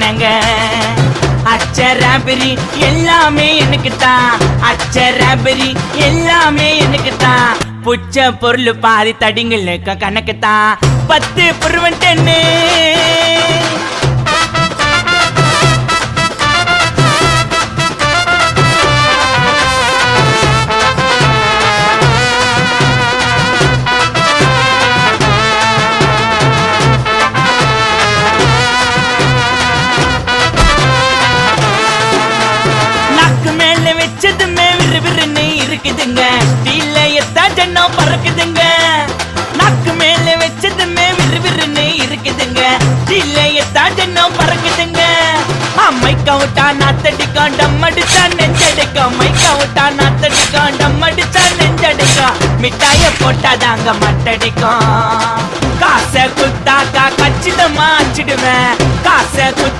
போட்டேங்க. அச்சராபரி எல்லாமே எனக்கு தான், அச்சராபரி எல்லாமே எனக்கு தான். புச்ச பொருள் பாதி தடிங்களுக்கு கணக்கு தான், 10 பொருவன் 10. வச்சதுமே விறுவிறுன்னு இருக்குதுங்க, டீல எத்தா ஜன்னம் பறக்குதுங்க. நாக்கு மேல வச்சதுமே விறுவிறுன்னு இருக்குதுங்க, டீல எத்தா ஜன்னம் பறக்குதுங்க. மைக்க விட்டா நாத்தடிக்கும், டம் அடிச்சா நெஞ்சடிக்கும். மைக்க விட்டா நாத்தடிக்கும், டம் அடிச்சா நெஞ்சடிக்கும். மிட்டாய போட்டாதாங்க மட்டடிக்கும். காசை குத்தாக்கா கச்சிதமா அச்சிடுவேன், காசை குத்தா